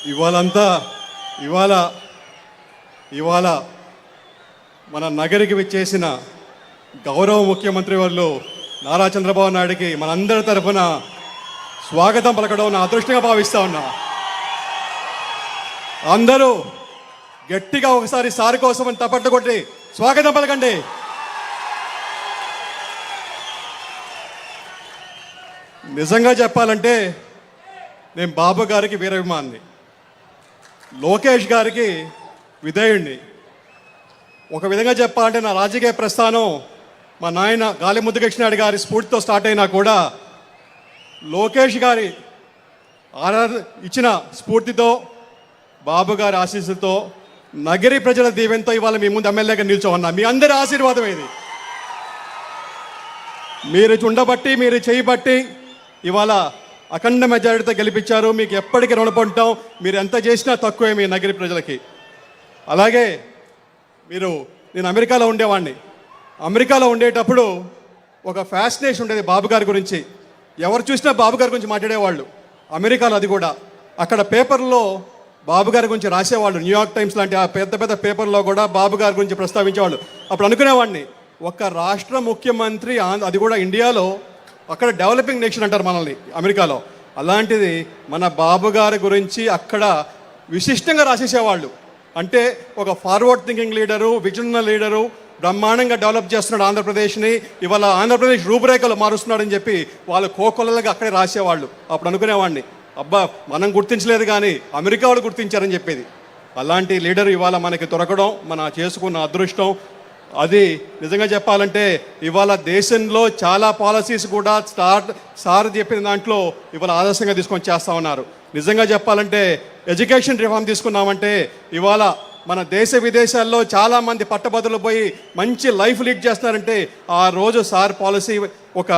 ఇవాళంతా ఇవాళ ఇవాళ మన నగరికి విచ్చేసిన గౌరవ ముఖ్యమంత్రి వాళ్ళు నారా చంద్రబాబు నాయుడికి మనందరి తరఫున స్వాగతం పలకడం నా అదృష్టంగా భావిస్తా ఉన్నా. అందరూ గట్టిగా ఒకసారి సారి కోసం తప్పట్టు కొట్టి స్వాగతం పలకండి. నిజంగా చెప్పాలంటే నేను బాబు గారికి వీరాభిమాని, లోకేష్ గారికి విధేయుణ్ణి. ఒక విధంగా చెప్పాలంటే నా రాజకీయ ప్రస్థానం మా నాయన గాలి ముద్దుకృష్ణారెడ్డి గారి స్ఫూర్తితో స్టార్ట్ అయినా కూడా లోకేష్ గారి ఇచ్చిన స్ఫూర్తితో, బాబు గారి ఆశీస్సులతో, నగరి ప్రజల దీవెనతో ఇవాళ మీ ముందు ఎమ్మెల్యేగా నిల్చోన్నా. మీ అందరి ఆశీర్వాదం ఇది. మీరు ఉండబట్టి, మీరు చేయబట్టి ఇవాళ అఖండ మెజారిటీతో గెలిపించారు. మీకు ఎప్పటికీ రుణపడటం. మీరు ఎంత చేసినా తక్కువే మీ నగరి ప్రజలకి. అలాగే నేను అమెరికాలో ఉండేవాడిని. అమెరికాలో ఉండేటప్పుడు ఒక ఫ్యాసినేషన్ ఉండేది బాబు గారి గురించి. ఎవరు చూసినా బాబు గారి గురించి మాట్లాడేవాళ్ళు. అమెరికాలో అది కూడా అక్కడ పేపర్లో బాబు గారి గురించి రాసేవాళ్ళు. న్యూయార్క్ టైమ్స్ లాంటి ఆ పెద్ద పెద్ద పేపర్లో కూడా బాబు గారి గురించి ప్రస్తావించేవాళ్ళు. అప్పుడు అనుకునేవాడిని, ఒక రాష్ట్ర ముఖ్యమంత్రి, అది కూడా ఇండియాలో, అక్కడ డెవలపింగ్ నేషన్ అంటారు మనల్ని అమెరికాలో, అలాంటిది మన బాబు గారి గురించి అక్కడ విశిష్టంగా రాసేసేవాళ్ళు. అంటే ఒక forward thinking leader, vision leader, బ్రహ్మాండంగా డెవలప్ చేస్తున్నాడు ఆంధ్రప్రదేశ్ని, ఇవాళ ఆంధ్రప్రదేశ్ రూపురేఖలు మారుస్తున్నాడని చెప్పి వాళ్ళు కోకొల్లలుగా అక్కడే రాసేవాళ్ళు. అప్పుడు అనుకునేవాడిని, అబ్బా మనం గుర్తించలేదు కానీ అమెరికా వాళ్ళు గుర్తించారని చెప్పేది. అలాంటి లీడర్ ఇవాళ మనకి దొరకడం మన చేసుకున్న అదృష్టం. అది నిజంగా చెప్పాలంటే ఇవాళ దేశంలో చాలా పాలసీస్ కూడా సార్ చెప్పిన దాంట్లో ఇవాళ ఆదర్శంగా తీసుకొని చేస్తూ ఉన్నారు. నిజంగా చెప్పాలంటే ఎడ్యుకేషన్ రిఫార్మ్ తీసుకున్నామంటే ఇవాళ మన దేశ విదేశాల్లో చాలామంది పట్టభద్రులు పోయి మంచి లైఫ్ లీడ్ చేస్తున్నారంటే ఆ రోజు సార్ పాలసీ ఒక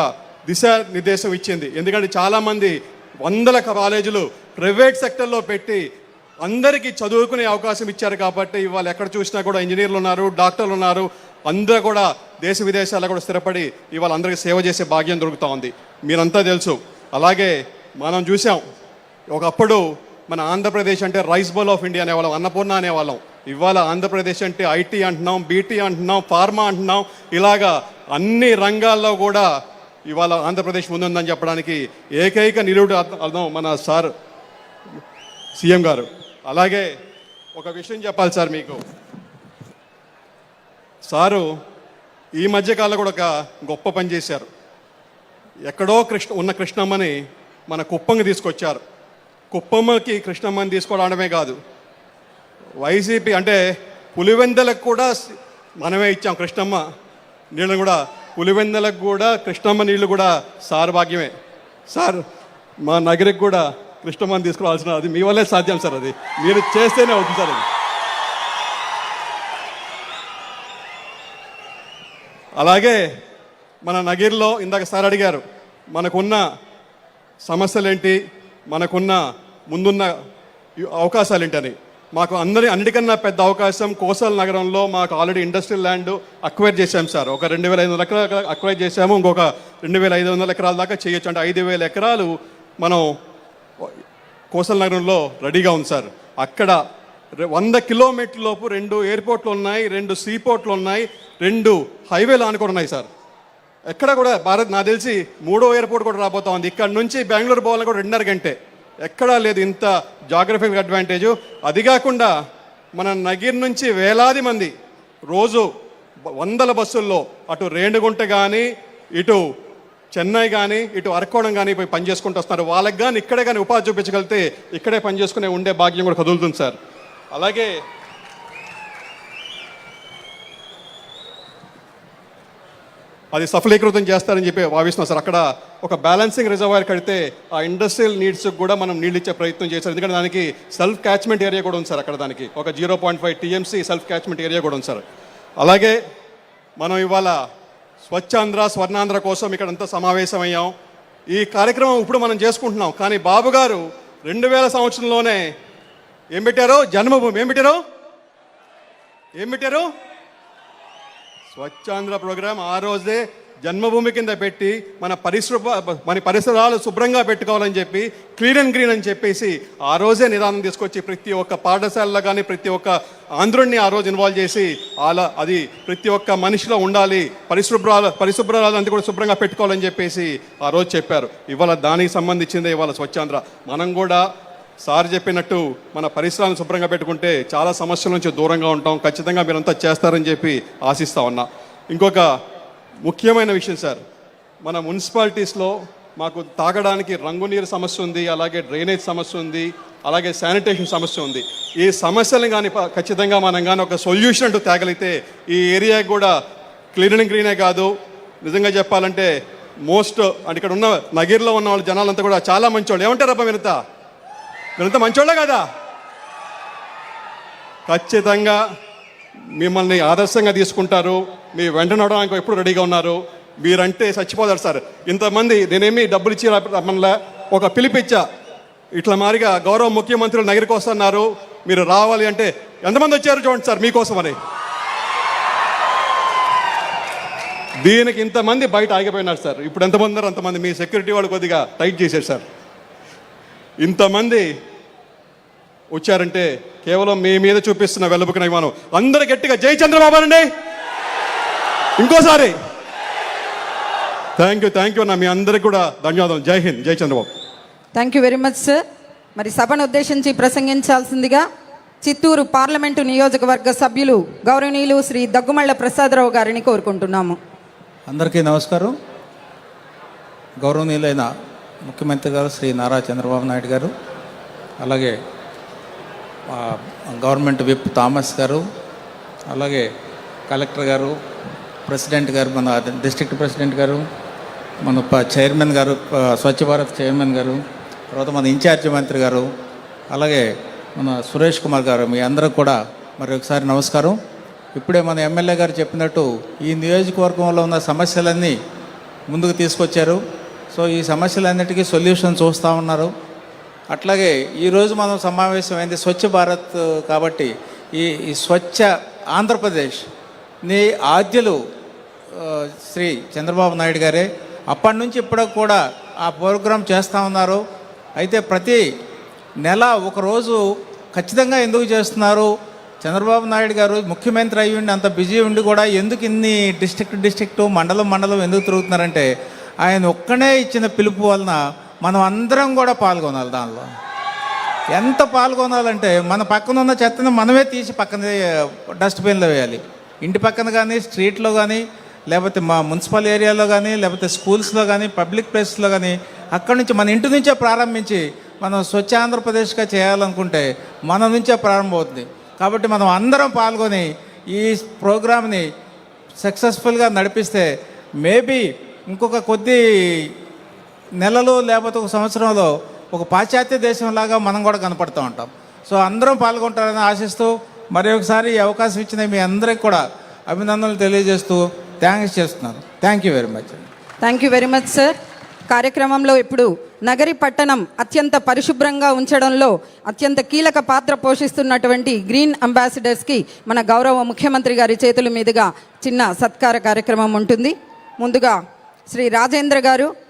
దిశానిర్దేశం ఇచ్చింది. ఎందుకంటే చాలామంది వందల కాలేజీలు ప్రైవేట్ సెక్టర్లో పెట్టి అందరికీ చదువుకునే అవకాశం ఇచ్చారు. కాబట్టి ఇవాళ ఎక్కడ చూసినా కూడా ఇంజనీర్లు ఉన్నారు, డాక్టర్లు ఉన్నారు. అందరూ కూడా దేశ విదేశాల్లో కూడా స్థిరపడి ఇవాళ అందరికీ సేవ చేసే భాగ్యం దొరుకుతూ ఉంది. మీరంతా తెలుసు. అలాగే మనం చూసాం, ఒకప్పుడు మన ఆంధ్రప్రదేశ్ అంటే రైస్ బౌల్ ఆఫ్ ఇండియా అనేవాళ్ళం, అన్నపూర్ణ అనేవాళ్ళం. ఇవాళ ఆంధ్రప్రదేశ్ అంటే ఐటీ అంటున్నాం, బీటీ అంటున్నాం, ఫార్మా అంటున్నాం. ఇలాగా అన్ని రంగాల్లో కూడా ఇవాళ ఆంధ్రప్రదేశ్ ముందుందని చెప్పడానికి ఏకైక నిలువుడు అర్థం మన సార్ సీఎం గారు. అలాగే ఒక విషయం చెప్పాలి సార్ మీకు. సారు ఈ మధ్యకాలంలో కూడా ఒక గొప్ప పని చేశారు. ఎక్కడో ఉన్న కృష్ణమ్మని మన కుప్పంకి తీసుకొచ్చారు. కుప్పమ్మకి కృష్ణమ్మని తీసుకోవడమే కాదు, వైసీపీ అంటే పులివెందలకు కూడా మనమే ఇచ్చాం కృష్ణమ్మ నీళ్ళని కూడా. పులివెందలకు కూడా కృష్ణమ్మ నీళ్ళు కూడా సార్ భాగ్యమే. సార్ మా నగరికి కూడా కృష్ణమ్మని తీసుకురావాల్సిన, అది మీ వల్లే సాధ్యం సార్. అది మీరు చేస్తేనే అవుతుంది సార్. అది అలాగే మన నగిరిలో ఇందాక సార్ అడిగారు, మనకున్న సమస్యలేంటి, మనకున్న ముందున్న అవకాశాలు ఏంటని. మాకు అన్నిటికన్నా పెద్ద అవకాశం కోసల్ నగరంలో మాకు ఆల్రెడీ ఇండస్ట్రియల్ ల్యాండ్ అక్వైర్ చేశాం సార్. ఒక 2500 ఎకరాలు అక్వైర్ చేశాము. ఇంకొక 2500 ఎకరాల దాకా చేయొచ్చు. అంటే 5000 ఎకరాలు మనం కోసల్ నగరంలో రెడీగా ఉంది సార్. అక్కడ 100 కిలోమీటర్ల లోపు 2 ఎయిర్పోర్ట్లు ఉన్నాయి, 2 సీపోర్ట్లు ఉన్నాయి, 2 హైవేలు ఆనుకొని ఉన్నాయి సార్. ఎక్కడ కూడా నాకు తెలిసి 3వ ఎయిర్పోర్ట్ కూడా రాబోతా ఉంది. ఇక్కడ నుంచి బెంగళూరు పోవాలని కూడా 2.5 గంటే. ఎక్కడా లేదు ఇంత జాగ్రఫికల్ అడ్వాంటేజు. అది కాకుండా మన నగిరి నుంచి వేలాది మంది రోజు 100 బస్సుల్లో అటు రేణిగుంట కానీ, ఇటు చెన్నై కానీ, ఇటు అరకోణం కానీ పోయి పని చేసుకుంటూ వస్తున్నారు. వాళ్ళకి కానీ ఇక్కడే కానీ ఉపాధి చూపించగలిగితే ఇక్కడే పని చేసుకునే ఉండే భాగ్యం కూడా కదులుతుంది సార్. అలాగే అది సఫలీకృతం చేస్తారని చెప్పి భావిస్తున్నాం సార్. అక్కడ ఒక బ్యాలెన్సింగ్ రిజర్వాయర్ కడితే ఆ ఇండస్ట్రియల్ నీడ్స్కి కూడా మనం నీళ్ళు ఇచ్చే ప్రయత్నం చేశారు. ఎందుకంటే దానికి సెల్ఫ్ క్యాచ్మెంట్ ఏరియా కూడా ఉంది సార్. అక్కడ దానికి ఒక 0.5 TMC సెల్ఫ్ క్యాచ్మెంట్ ఏరియా కూడా ఉంది సార్. అలాగే మనం ఇవాళ స్వచ్ఛాంధ్ర స్వర్ణాంధ్ర కోసం ఇక్కడంతా సమావేశమయ్యాం. ఈ కార్యక్రమం ఇప్పుడు మనం చేసుకుంటున్నాం. కానీ బాబు గారు 2000 సంవత్సరంలోనే ఏం పెట్టారు? జన్మభూమి. ఏం పెట్టారు? స్వచ్ఛాంధ్ర ప్రోగ్రాం. ఆ రోజే జన్మభూమి కింద పెట్టి మన పరిసరాలు శుభ్రంగా పెట్టుకోవాలని చెప్పి క్లీన్ అండ్ గ్రీన్ అని చెప్పేసి ఆ రోజే నిదానం తీసుకొచ్చి ప్రతి ఒక్క పాఠశాలలో కానీ ప్రతి ఒక్క ఆంధ్రుడిని ఆ రోజు ఇన్వాల్వ్ చేసి అది ప్రతి ఒక్క మనిషిలో ఉండాలి, పరిశుభ్రాలు అంతా కూడా శుభ్రంగా పెట్టుకోవాలని చెప్పేసి ఆ రోజు చెప్పారు. ఇవాళ దానికి సంబంధించిందే ఇవాళ స్వచ్ఛాంధ్ర. మనం కూడా సార్ చెప్పినట్టు మన పరిసరాలను శుభ్రంగా పెట్టుకుంటే చాలా సమస్యల నుంచి దూరంగా ఉంటాం. ఖచ్చితంగా మీరంతా చేస్తారని చెప్పి ఆశిస్తా ఉన్నా. ఇంకొక ముఖ్యమైన విషయం సార్, మన మున్సిపాలిటీస్లో మాకు తాగడానికి రంగునీరు సమస్య ఉంది, అలాగే డ్రైనేజ్ సమస్య ఉంది, అలాగే శానిటేషన్ సమస్య ఉంది. ఈ సమస్యలను కానీ ఖచ్చితంగా మనం కానీ ఒక సొల్యూషన్ అంటూ తేగలిగితే ఈ ఏరియాకి కూడా క్లీన్ అండ్ గ్రీనే కాదు, నిజంగా చెప్పాలంటే అంటే ఇక్కడ ఉన్న నగిరిలో ఉన్న వాళ్ళ జనాలంతా కూడా చాలా మంచోళ్ళు. ఏమంటారబ్బా మీరంతా మంచోళ్ళే కదా? ఖచ్చితంగా మిమ్మల్ని ఆదర్శంగా తీసుకుంటారు, మీ వెంట నడవడానికి ఎప్పుడు రెడీగా ఉన్నారు. మీరంటే చచ్చిపోతారు సార్. ఇంతమంది నేనేమి డబ్బులు ఇచ్చి రమ్మల్లా ఒక పిలిపిచ్చా, ఇట్లా మారిగా గౌరవ ముఖ్యమంత్రులు నగరికి వస్తున్నారు, మీరు రావాలి అంటే ఎంతమంది వచ్చారు చూడండి సార్ మీకోసమని. దీనికి ఇంతమంది బయట ఆగిపోయినారు సార్. ఇప్పుడు ఎంతమంది ఉన్నారు అంతమంది. మీ సెక్యూరిటీ వాళ్ళు కొద్దిగా టైట్ చేశారు సార్. ఇంతమంది వచ్చారంటే కేవలం మీ మీద చూపిస్తున్న వెలుపుకునే మనం అందరూ గట్టిగా జై చంద్రబాబు అనండి ఇంకోసారి. థ్యాంక్ యూ అన్న, మీ అందరికి కూడా ధన్యవాదాలు. జై హింద్, జై Chandrababu. Thank you very much sir. మరి సభను ఉద్దేశించి ప్రసంగించాల్సిందిగా చిత్తూరు పార్లమెంటు నియోజకవర్గ సభ్యులు గౌరవనీయులు శ్రీ దగ్గుమళ్ళ ప్రసాదరావు గారిని కోరుకుంటున్నాము. అందరికీ నమస్కారం. గౌరవనీయులైన ముఖ్యమంత్రి గారు శ్రీ నారా చంద్రబాబు నాయుడు గారు, అలాగే గవర్నమెంట్ విప్ థామస్ గారు, అలాగే కలెక్టర్ గారు, ప్రెసిడెంట్ గారు, మన డిస్ట్రిక్ట్ ప్రెసిడెంట్ గారు, మన చైర్మన్ గారు, స్వచ్ఛ భారత్ చైర్మన్ గారు, తర్వాత మన ఇన్ఛార్జి మంత్రి గారు, అలాగే మన సురేష్ కుమార్ గారు, మీ అందరికి కూడా మరి ఒకసారి నమస్కారం. ఇప్పుడే మన ఎమ్మెల్యే గారు చెప్పినట్టు ఈ నియోజకవర్గంలో ఉన్న సమస్యలన్నీ ముందుకు తీసుకొచ్చారు. సో ఈ సమస్యలన్నిటికీ సొల్యూషన్ చూస్తూ ఉన్నారు. అట్లాగే ఈరోజు మనం సమావేశమైంది స్వచ్ఛ భారత్ కాబట్టి ఈ స్వచ్ఛ ఆంధ్రప్రదేశ్ని ఆద్యులు శ్రీ చంద్రబాబు నాయుడు గారే. అప్పటి నుంచి ఇప్పటికి కూడా ఆ ప్రోగ్రాం చేస్తూ ఉన్నారు. అయితే ప్రతి నెల ఒకరోజు ఖచ్చితంగా ఎందుకు చేస్తున్నారు? చంద్రబాబు నాయుడు గారు ముఖ్యమంత్రి అయ్యి ఉండి అంత బిజీ ఉండి కూడా ఎందుకు ఇన్ని డిస్ట్రిక్ట్ మండలం ఎందుకు తిరుగుతున్నారంటే ఆయన ఒక్కనే ఇచ్చిన పిలుపు వలన మనం అందరం కూడా పాల్గొనాలి. దానిలో ఎంత పాల్గొనాలంటే మన పక్కన ఉన్న చెత్తను మనమే తీసి పక్కన డస్ట్బిన్లో వేయాలి. ఇంటి పక్కన కానీ, స్ట్రీట్లో కానీ, లేకపోతే మా మున్సిపల్ ఏరియాలో కానీ, లేకపోతే స్కూల్స్లో కానీ, పబ్లిక్ ప్లేసెస్లో కానీ, అక్కడి నుంచి మన ఇంటి నుంచే ప్రారంభించి మనం స్వచ్ఛ ఆంధ్రప్రదేశ్గా చేయాలనుకుంటే మన నుంచే ప్రారంభమవుతుంది. కాబట్టి మనం అందరం పాల్గొని ఈ ప్రోగ్రామ్ని సక్సెస్ఫుల్గా నడిపిస్తే మేబీ ఇంకొక కొద్ది నెలలు లేకపోతే ఒక సంవత్సరంలో ఒక పాశ్చాత్య దేశంలాగా మనం కూడా కనపడుతూ ఉంటాం. సో అందరం పాల్గొంటారని ఆశిస్తూ మరి ఒకసారి ఈ అవకాశం ఇచ్చిన మీ అందరికి కూడా అభినందనలు తెలియజేస్తూ థ్యాంక్స్ చేస్తున్నాను. Thank you very much. Thank you very much sir. కార్యక్రమంలో ఇప్పుడు నగరి పట్టణం అత్యంత పరిశుభ్రంగా ఉంచడంలో అత్యంత కీలక పాత్ర పోషిస్తున్నటువంటి గ్రీన్ అంబాసిడర్స్కి మన గౌరవ ముఖ్యమంత్రి గారి చేతుల మీదుగా చిన్న సత్కార కార్యక్రమం ఉంటుంది. ముందుగా శ్రీ రాజేంద్ర గారు,